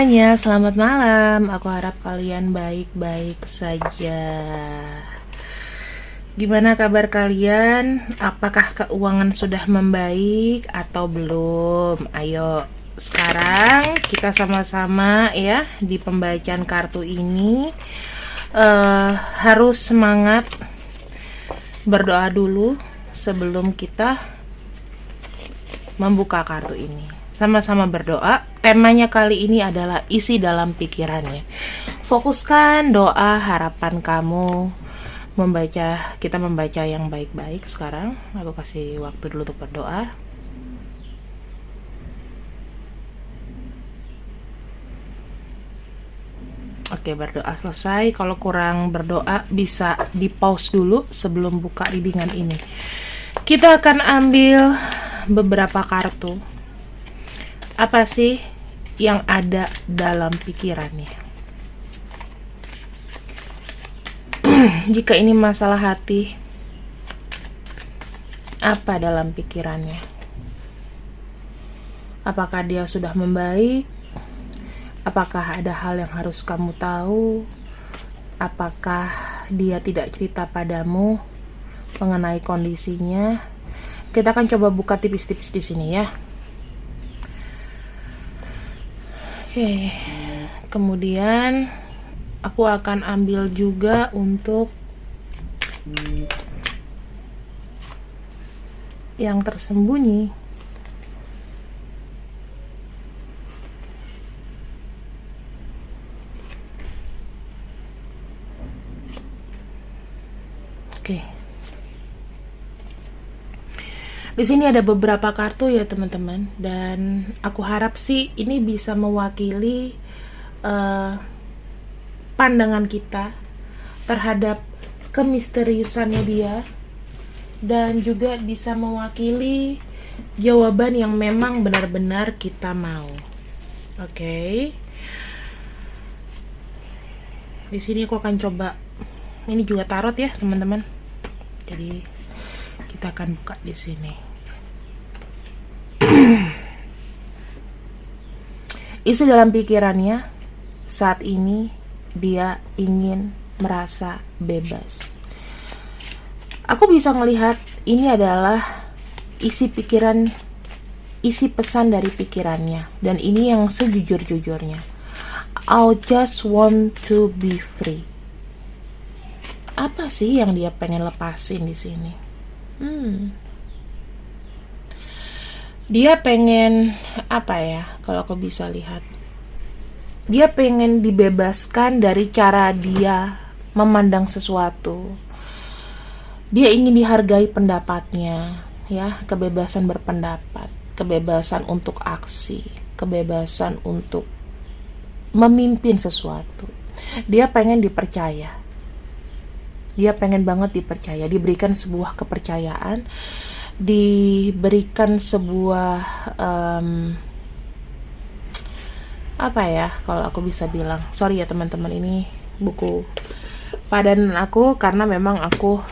semuanya, selamat malam. Aku harap kalian baik-baik saja. Gimana kabar kalian? Apakah keuangan sudah membaik atau belum? Ayo, sekarang kita sama-sama ya di pembacaan kartu ini harus semangat berdoa dulu sebelum kita membuka kartu ini. Sama-sama berdoa. Temanya kali ini adalah isi dalam pikirannya. Fokuskan doa harapan kamu kita membaca yang baik-baik sekarang. Aku kasih waktu dulu untuk berdoa. Oke, berdoa selesai. Kalau kurang berdoa bisa di pause dulu sebelum buka readingan ini. Kita akan ambil beberapa kartu. Apa sih yang ada dalam pikirannya? Jika ini masalah hati, apa dalam pikirannya? Apakah dia sudah membaik? Apakah ada hal yang harus kamu tahu? Apakah dia tidak cerita padamu mengenai kondisinya? Kita akan coba buka tipis-tipis di sini ya. Oke, kemudian aku akan ambil juga untuk yang tersembunyi. Oke. Di sini ada beberapa kartu ya teman-teman, dan aku harap sih ini bisa mewakili pandangan kita terhadap kemisteriusannya dia, dan juga bisa mewakili jawaban yang memang benar-benar kita mau. Oke. Di sini aku akan coba, ini juga tarot ya teman-teman. Jadi kita akan buka di sini. Isi dalam pikirannya saat ini, dia ingin merasa bebas. Aku bisa melihat ini adalah isi pikiran, isi pesan dari pikirannya, dan ini yang sejujur-jujurnya. I just want to be free. Apa sih yang dia pengen lepasin di sini? Dia pengen apa ya, kalau aku bisa lihat, dia pengen dibebaskan dari cara dia memandang sesuatu. Dia ingin dihargai pendapatnya, ya, kebebasan berpendapat, kebebasan untuk aksi, kebebasan untuk memimpin sesuatu. Dia pengen dipercaya. Dia pengen banget dipercaya, diberikan sebuah kepercayaan, diberikan sebuah apa ya, kalau aku bisa bilang, sorry ya teman-teman, ini buku padanan aku karena memang aku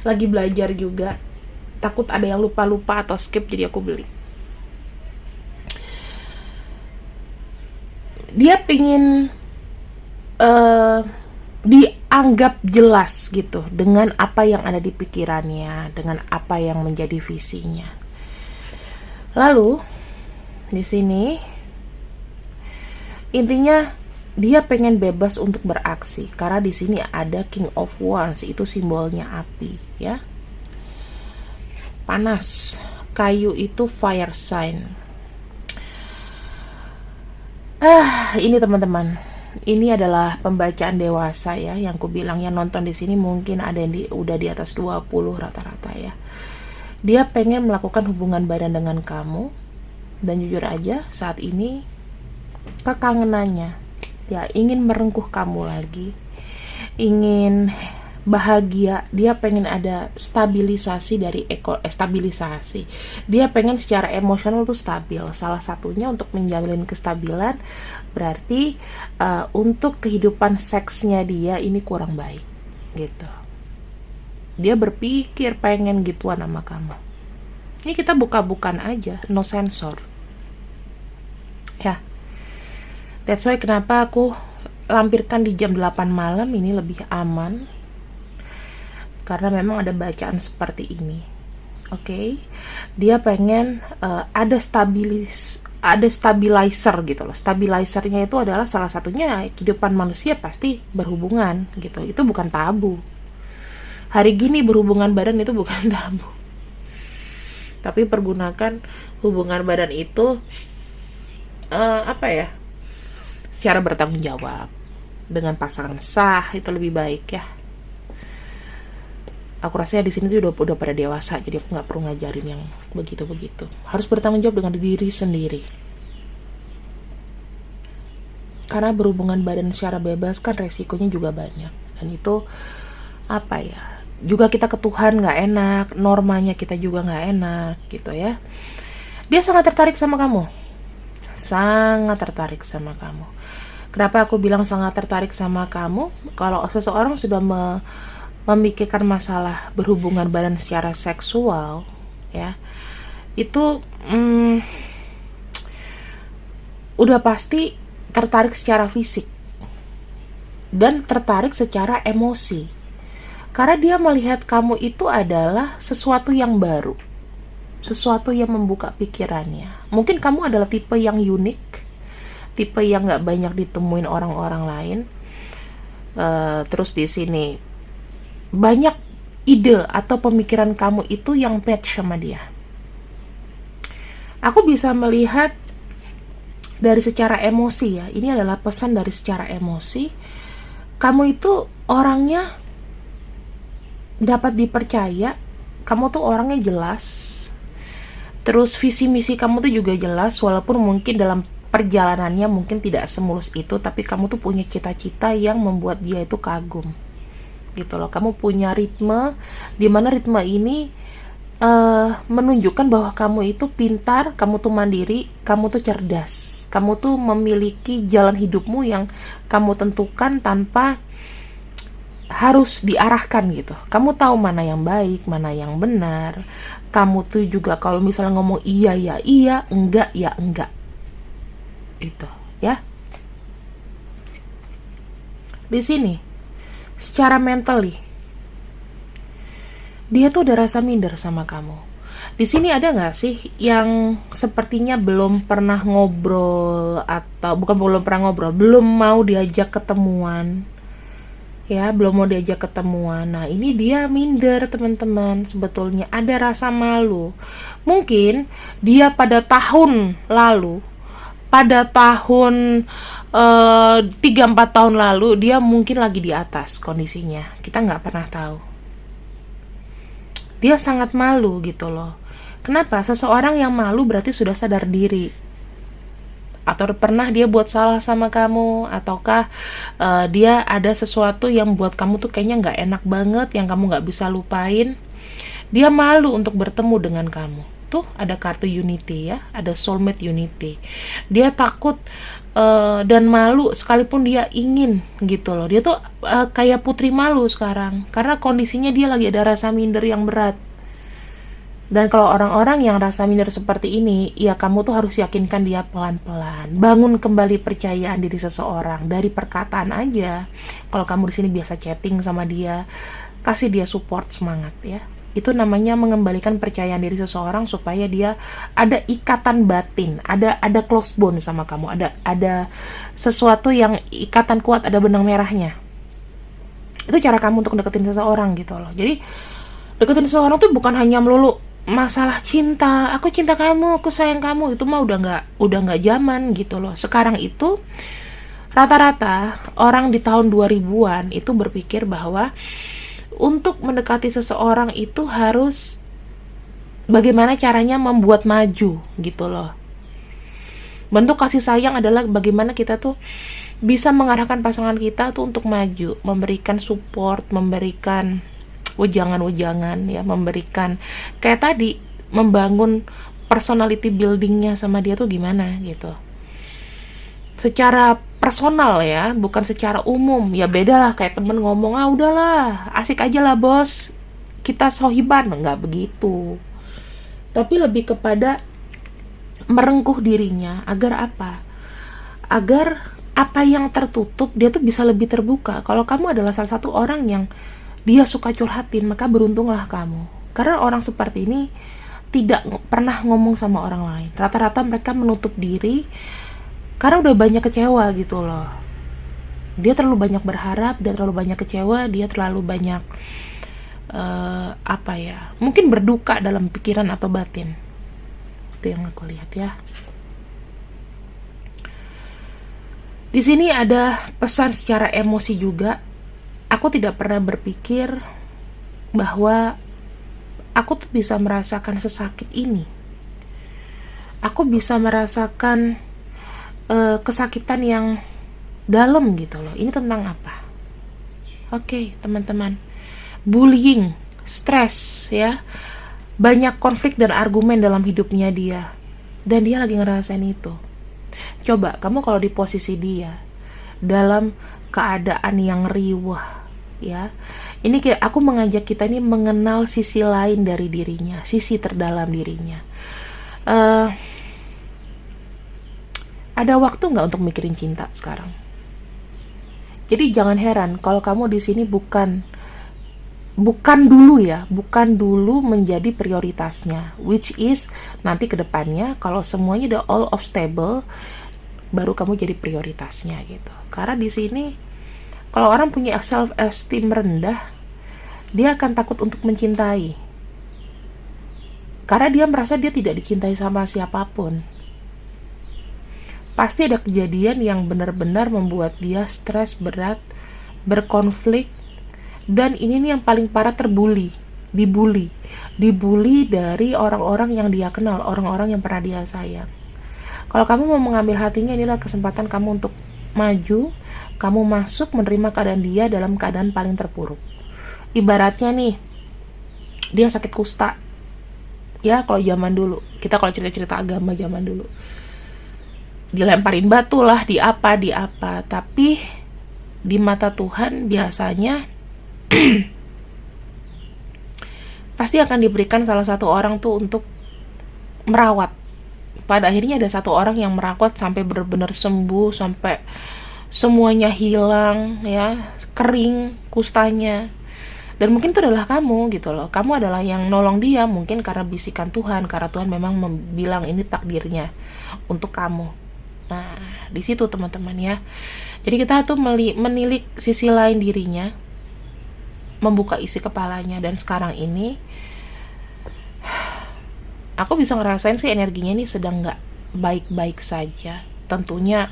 lagi belajar juga, takut ada yang lupa-lupa atau skip, jadi aku beli. Dia pingin dianggap jelas gitu dengan apa yang ada di pikirannya, dengan apa yang menjadi visinya. Lalu di sini intinya dia pengen bebas untuk beraksi, karena di sini ada King of Wands, itu simbolnya api ya. Panas, kayu itu fire sign. Ini teman-teman, ini adalah pembacaan dewasa ya, yang ku bilang, yang nonton di sini mungkin ada yang udah di atas 20 rata-rata ya. Dia pengen melakukan hubungan badan dengan kamu, dan jujur aja saat ini kekangenannya ya, ingin merengkuh kamu lagi, ingin bahagia. Dia pengen ada stabilisasi dari stabilisasi. Dia pengen secara emosional tuh stabil. Salah satunya untuk menjamin kestabilan berarti untuk kehidupan seksnya dia ini kurang baik gitu. Dia berpikir pengen gituan sama kamu. Ini kita buka-bukan aja, no sensor ya. That's why kenapa aku lampirkan di jam 8 malam ini lebih aman, karena memang ada bacaan seperti ini. Oke, dia pengen ada stabilizer gitu loh. Stabilizernya itu adalah salah satunya kehidupan manusia pasti berhubungan gitu. Itu bukan tabu. Hari gini berhubungan badan itu bukan tabu. Tapi pergunakan hubungan badan itu secara bertanggung jawab dengan pasangan sah, itu lebih baik ya. Aku rasanya di sini tuh udah pada dewasa, jadi aku nggak perlu ngajarin yang begitu-begitu. Harus bertanggung jawab dengan diri sendiri. Karena berhubungan badan secara bebas kan resikonya juga banyak. Dan itu juga kita ke Tuhan nggak enak, normanya kita juga nggak enak gitu ya. Dia sangat tertarik sama kamu. Sangat tertarik sama kamu. Kenapa aku bilang sangat tertarik sama kamu? Kalau seseorang sudah memikirkan masalah berhubungan badan secara seksual ya, itu udah pasti tertarik secara fisik dan tertarik secara emosi, karena dia melihat kamu itu adalah sesuatu yang baru, sesuatu yang membuka pikirannya. Mungkin kamu adalah tipe yang unik, tipe yang gak banyak ditemuin orang-orang lain. Terus di sini banyak ide atau pemikiran kamu itu yang match sama dia. Aku bisa melihat dari secara emosi ya. Ini adalah pesan dari secara emosi. Kamu itu orangnya dapat dipercaya. Kamu tuh orangnya jelas. Terus visi misi kamu tuh juga jelas, walaupun mungkin dalam perjalanannya mungkin tidak semulus itu, tapi kamu tuh punya cita-cita yang membuat dia itu kagum. Gitu loh. Kamu punya ritme, dimana ritme ini menunjukkan bahwa kamu itu pintar, kamu tuh mandiri, kamu tuh cerdas, kamu tuh memiliki jalan hidupmu yang kamu tentukan tanpa harus diarahkan gitu. Kamu tahu mana yang baik, mana yang benar. Kamu tuh juga kalau misalnya ngomong iya ya iya, enggak ya enggak, itu ya. Di sini secara mentally dia tuh udah rasa minder sama kamu. Di sini ada nggak sih yang sepertinya belum pernah ngobrol, atau belum mau diajak ketemuan ya, belum mau diajak ketemuan. Nah ini dia minder teman-teman, sebetulnya ada rasa malu. Mungkin dia pada tahun 3-4 tahun lalu dia mungkin lagi di atas kondisinya, kita nggak pernah tahu. Dia sangat malu gitu loh. Kenapa? Seseorang yang malu berarti sudah sadar diri, atau pernah dia buat salah sama kamu, ataukah dia ada sesuatu yang buat kamu tuh kayaknya nggak enak banget, yang kamu nggak bisa lupain. Dia malu untuk bertemu dengan kamu. Tuh ada kartu unity ya, ada soulmate unity. Dia takut dan malu sekalipun dia ingin gitu loh. Dia tuh kayak putri malu sekarang, karena kondisinya dia lagi ada rasa minder yang berat. Dan kalau orang-orang yang rasa minder seperti ini, ya kamu tuh harus yakinkan dia pelan-pelan. Bangun kembali percayaan diri seseorang dari perkataan aja. Kalau kamu di sini biasa chatting sama dia, kasih dia support, semangat ya. Itu namanya mengembalikan percayaan diri seseorang supaya dia ada ikatan batin, ada close bond sama kamu, ada sesuatu yang ikatan kuat, ada benang merahnya. Itu cara kamu untuk deketin seseorang gitu loh. Jadi deketin seseorang tuh bukan hanya melulu masalah cinta, aku cinta kamu, aku sayang kamu, itu mah udah nggak zaman gitu loh. Sekarang itu rata-rata orang di tahun 2000-an itu berpikir bahwa untuk mendekati seseorang itu harus bagaimana caranya membuat maju gitu loh. Bentuk kasih sayang adalah bagaimana kita tuh bisa mengarahkan pasangan kita tuh untuk maju, memberikan support, memberikan wejangan-wejangan ya, memberikan kayak tadi, membangun personality buildingnya sama dia tuh gimana gitu. Secara personal ya, bukan secara umum. Ya beda lah kayak temen ngomong, udahlah asik aja lah bos, kita sohiban, nggak begitu. Tapi lebih kepada merengkuh dirinya. Agar apa? Agar apa yang tertutup dia tuh bisa lebih terbuka. Kalau kamu adalah salah satu orang yang dia suka curhatin, maka beruntunglah kamu. Karena orang seperti ini tidak pernah ngomong sama orang lain. Rata-rata mereka menutup diri karena udah banyak kecewa gitu loh. Dia terlalu banyak berharap, dia terlalu banyak kecewa, dia terlalu banyak mungkin berduka dalam pikiran atau batin. Itu yang aku lihat ya. Di sini ada pesan secara emosi juga. Aku tidak pernah berpikir bahwa aku tuh bisa merasakan sesakit ini. Aku bisa merasakan kesakitan yang dalam gitu loh. Ini tentang apa? Oke, teman-teman. Bullying, stres ya. Banyak konflik dan argumen dalam hidupnya dia. Dan dia lagi ngerasain itu. Coba kamu kalau di posisi dia dalam keadaan yang riwah ya. Ini kayak aku mengajak kita ini mengenal sisi lain dari dirinya, sisi terdalam dirinya. Ada waktu nggak untuk mikirin cinta sekarang? Jadi jangan heran kalau kamu di sini bukan dulu menjadi prioritasnya, which is nanti kedepannya kalau semuanya udah all of stable, baru kamu jadi prioritasnya gitu. Karena di sini kalau orang punya self esteem rendah, dia akan takut untuk mencintai, karena dia merasa dia tidak dicintai sama siapapun. Pasti ada kejadian yang benar-benar membuat dia stres berat, berkonflik. Dan ini nih yang paling parah, dibully dari orang-orang yang dia kenal, orang-orang yang pernah dia sayang. Kalau kamu mau mengambil hatinya, inilah kesempatan kamu untuk maju, kamu masuk menerima keadaan dia dalam keadaan paling terpuruk. Ibaratnya nih, dia sakit kusta. Ya, kalau zaman dulu, kita kalau cerita-cerita agama zaman dulu, dilemparin batu lah, di apa, tapi di mata Tuhan biasanya pasti akan diberikan salah satu orang tuh untuk merawat. Pada akhirnya ada satu orang yang merawat sampai benar-benar sembuh, sampai semuanya hilang ya, kering kustanya. Dan mungkin itu adalah kamu gitu loh. Kamu adalah yang nolong dia, mungkin karena bisikan Tuhan, karena Tuhan memang bilang ini takdirnya untuk kamu. Nah, di situ teman-teman ya. Jadi kita tuh menilik sisi lain dirinya, membuka isi kepalanya. Dan sekarang ini aku bisa ngerasain sih energinya nih sedang gak baik-baik saja. Tentunya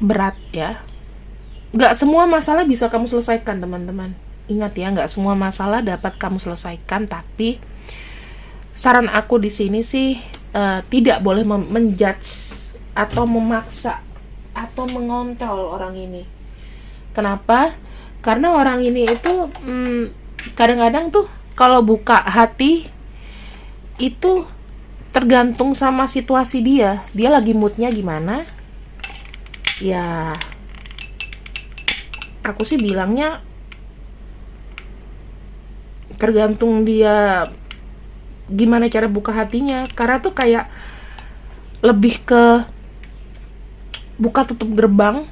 berat ya. Gak semua masalah bisa kamu selesaikan teman-teman. Ingat ya, gak semua masalah dapat kamu selesaikan. Tapi saran aku di sini sih tidak boleh menjudge atau memaksa atau mengontrol orang ini. Kenapa? Karena orang ini itu kadang-kadang tuh kalau buka hati itu tergantung sama situasi dia. Dia lagi moodnya gimana? Ya, aku sih bilangnya tergantung dia gimana cara buka hatinya. Karena tuh kayak lebih ke buka tutup gerbang,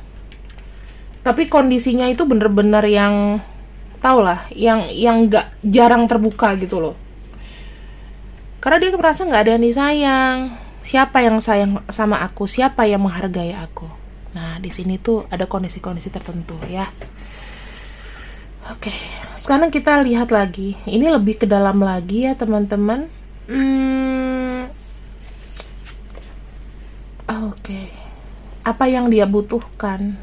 tapi kondisinya itu bener-bener yang tau lah, yang gak jarang terbuka gitu loh. Karena dia merasa gak ada yang disayang. Siapa yang sayang sama aku? Siapa yang menghargai aku? Nah, di sini tuh ada kondisi-kondisi tertentu ya. Oke, sekarang kita lihat lagi. Ini lebih ke dalam lagi ya teman-teman. Oke. Apa yang dia butuhkan?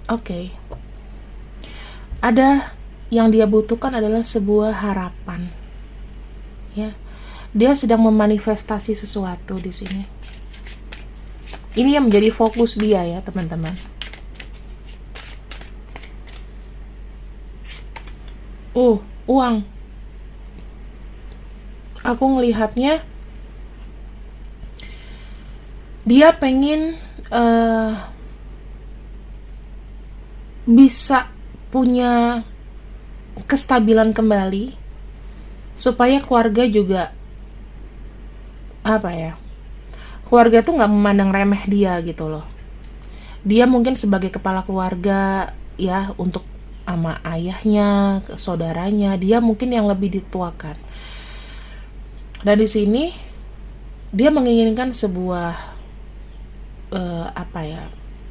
Oke. Ada yang dia butuhkan adalah sebuah harapan. Ya. Dia sedang memanifestasi sesuatu di sini. Ini yang menjadi fokus dia ya, teman-teman. Uang. Aku ngelihatnya dia pengen bisa punya kestabilan kembali, supaya keluarga juga keluarga tuh nggak memandang remeh dia gitu loh. Dia mungkin sebagai kepala keluarga ya, untuk sama ayahnya, saudaranya, dia mungkin yang lebih dituakan. Dan di sini dia menginginkan sebuah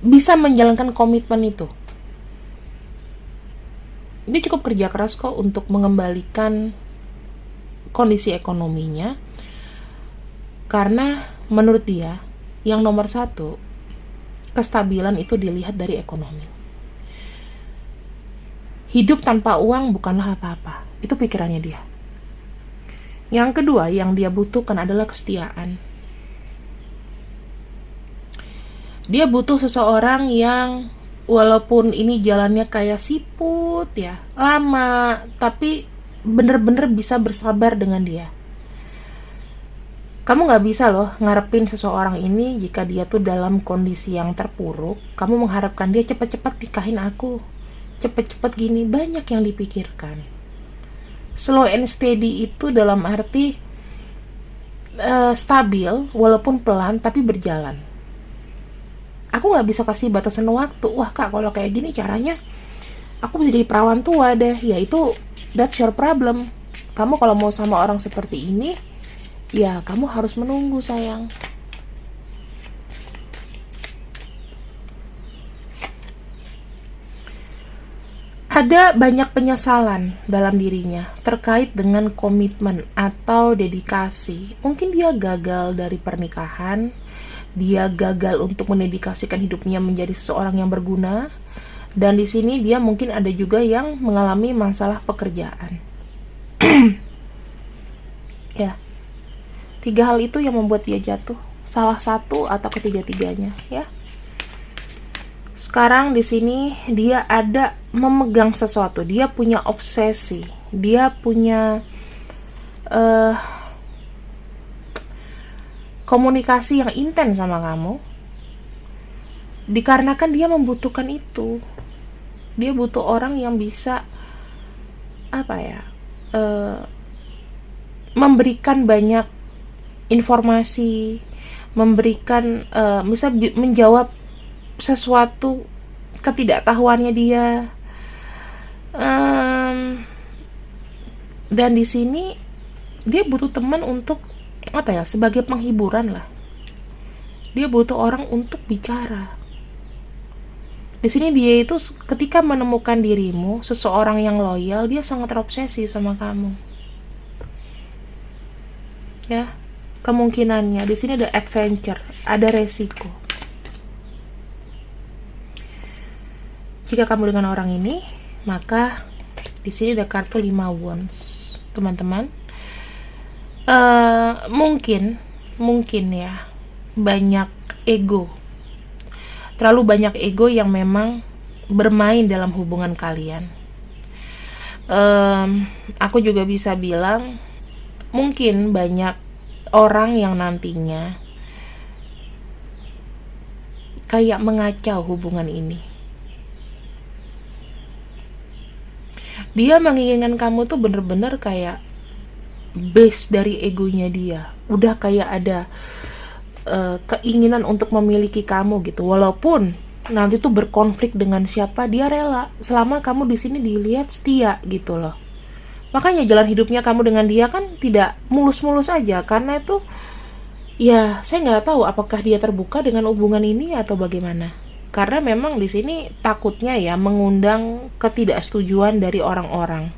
bisa menjalankan komitmen itu. Dia cukup kerja keras kok untuk mengembalikan kondisi ekonominya, karena menurut dia yang nomor satu, kestabilan itu dilihat dari ekonomi. Hidup tanpa uang bukanlah apa-apa, itu pikirannya dia. Yang kedua yang dia butuhkan adalah kesetiaan. Dia butuh seseorang yang walaupun ini jalannya kayak siput ya, lama, tapi bener-bener bisa bersabar dengan dia. Kamu gak bisa loh ngarepin seseorang ini jika dia tuh dalam kondisi yang terpuruk. Kamu mengharapkan dia cepet-cepet nikahin aku, cepet-cepet gini, banyak yang dipikirkan. Slow and steady itu dalam arti stabil walaupun pelan tapi berjalan. Aku gak bisa kasih batasan waktu. Wah kak, kalau kayak gini caranya aku bisa jadi perawan tua deh. Ya itu, that's your problem. Kamu kalau mau sama orang seperti ini, ya kamu harus menunggu sayang. Ada banyak penyesalan dalam dirinya terkait dengan komitmen atau dedikasi. Mungkin dia gagal dari pernikahan, dia gagal untuk mendedikasikan hidupnya menjadi seseorang yang berguna, dan di sini dia mungkin ada juga yang mengalami masalah pekerjaan. Ya, 3 hal itu yang membuat dia jatuh, salah satu atau ketiga-tiganya ya. Sekarang di sini dia ada memegang sesuatu, dia punya obsesi, dia punya komunikasi yang intens sama kamu, dikarenakan dia membutuhkan itu. Dia butuh orang yang bisa memberikan banyak informasi, memberikan bisa menjawab sesuatu ketidaktahuannya dia. Dan di sini dia butuh teman untuk sebagai penghiburan lah. Dia butuh orang untuk bicara. Di sini dia itu ketika menemukan dirimu, seseorang yang loyal, dia sangat terobsesi sama kamu. Ya, kemungkinannya di sini ada adventure, ada resiko. Jika kamu dengan orang ini, maka di sini ada kartu 5 wands, teman-teman. Mungkin ya, banyak ego, terlalu banyak ego yang memang bermain dalam hubungan kalian. Aku juga bisa bilang mungkin banyak orang yang nantinya kayak mengacau hubungan ini. Dia menginginkan kamu tuh bener-bener kayak base dari egonya dia. Udah kayak ada keinginan untuk memiliki kamu gitu. Walaupun nanti tuh berkonflik dengan siapa, dia rela selama kamu di sini dilihat setia gitu loh. Makanya jalan hidupnya kamu dengan dia kan tidak mulus-mulus aja, karena itu ya saya nggak tahu apakah dia terbuka dengan hubungan ini atau bagaimana. Karena memang di sini takutnya ya mengundang ketidaksetujuan dari orang-orang.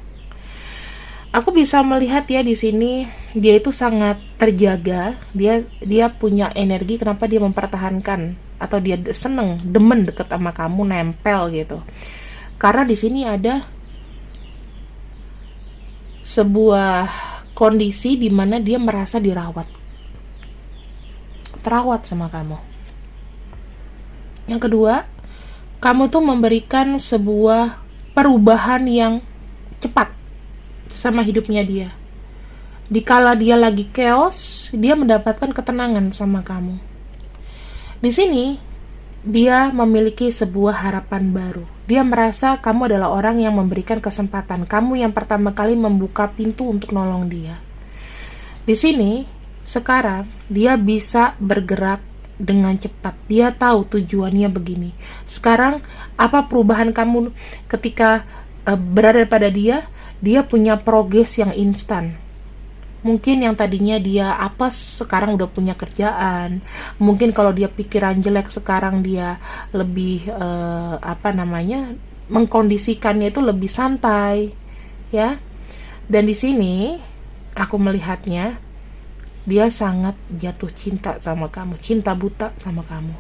Aku bisa melihat ya di sini dia itu sangat terjaga, dia punya energi, kenapa dia mempertahankan atau dia demen deket sama kamu, nempel gitu. Karena di sini ada sebuah kondisi di mana dia merasa terawat sama kamu. Yang kedua, kamu tuh memberikan sebuah perubahan yang cepat sama hidupnya dia. Dikala dia lagi chaos, dia mendapatkan ketenangan sama kamu. Di sini, dia memiliki sebuah harapan baru. Dia merasa kamu adalah orang yang memberikan kesempatan. Kamu yang pertama kali membuka pintu untuk nolong dia. Di sini, sekarang, dia bisa bergerak dengan cepat. Dia tahu tujuannya begini. Sekarang, apa perubahan kamu ketika berada pada dia? Dia punya progres yang instan. Mungkin yang tadinya dia apes, sekarang udah punya kerjaan. Mungkin kalau dia pikiran jelek, sekarang dia lebih mengkondisikannya itu lebih santai, ya. Dan di sini aku melihatnya dia sangat jatuh cinta sama kamu, cinta buta sama kamu.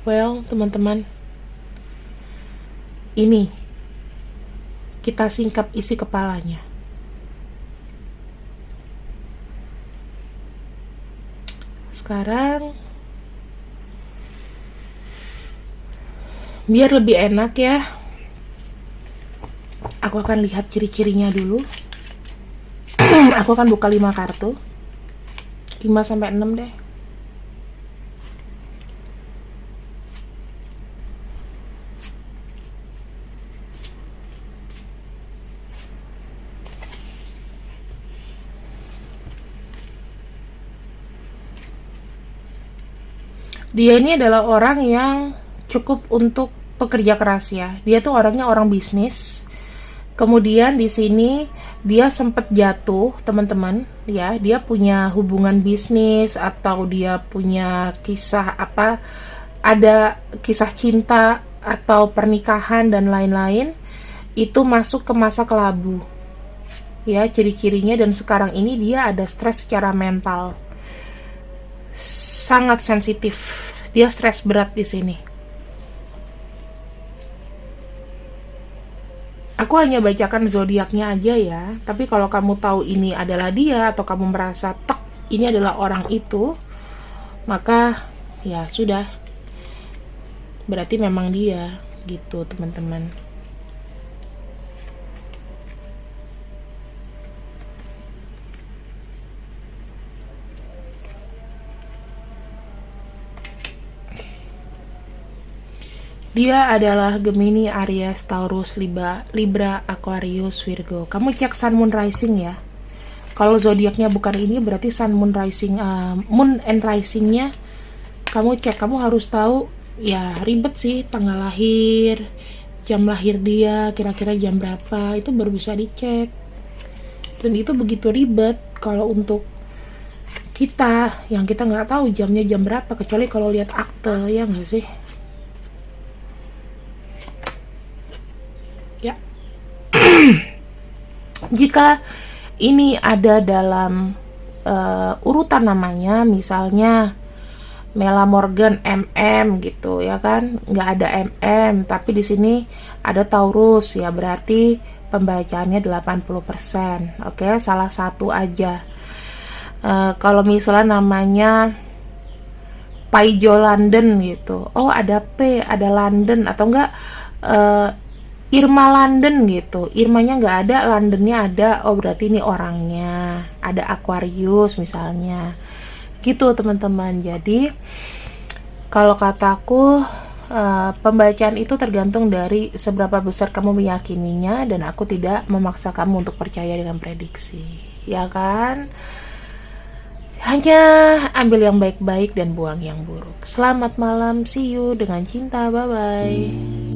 Well, teman-teman, ini kita singkap isi kepalanya. Sekarang biar lebih enak ya, aku akan lihat ciri-cirinya dulu. Aku akan buka 5 kartu, 5-6 deh. Dia ini adalah orang yang cukup untuk pekerja keras ya. Dia tuh orangnya orang bisnis. Kemudian di sini dia sempat jatuh, teman-teman, ya. Dia punya hubungan bisnis atau dia punya kisah ada kisah cinta atau pernikahan dan lain-lain. Itu masuk ke masa kelabu. Ya, ciri-cirinya, dan sekarang ini dia ada stres secara mental. Sangat sensitif. Dia stres berat di sini. Aku hanya bacakan zodiaknya aja ya. Tapi kalau kamu tahu ini adalah dia atau kamu merasa ini adalah orang itu, maka ya sudah. Berarti memang dia gitu, teman-teman. Dia adalah Gemini, Aries, Taurus, Libra, Aquarius, Virgo. Kamu cek Sun, Moon, Rising ya. Kalau zodiaknya bukan ini, berarti Sun, Moon, Rising, Moon and Risingnya kamu cek. Kamu harus tahu ya. Ribet sih, tanggal lahir, jam lahir dia, kira-kira jam berapa, itu baru bisa dicek. Dan itu begitu ribet kalau untuk kita yang kita nggak tahu jamnya jam berapa, kecuali kalau lihat akte, ya nggak sih? Ya. Jika ini ada dalam urutan namanya, misalnya Mela Morgan MM gitu ya kan, nggak ada MM, tapi di sini ada Taurus ya, berarti pembacaannya 80%. Oke, salah satu aja. Kalau misalnya namanya Paijo London gitu, oh ada P, ada London, atau enggak Irma London gitu, Irmanya nggak ada, Londonnya ada, oh berarti ini orangnya. Ada Aquarius misalnya gitu, teman-teman. Jadi kalau kataku, pembacaan itu tergantung dari seberapa besar kamu meyakininya, dan aku tidak memaksa kamu untuk percaya dengan prediksi, ya kan? Hanya ambil yang baik-baik dan buang yang buruk. Selamat malam, see you, dengan cinta, bye-bye.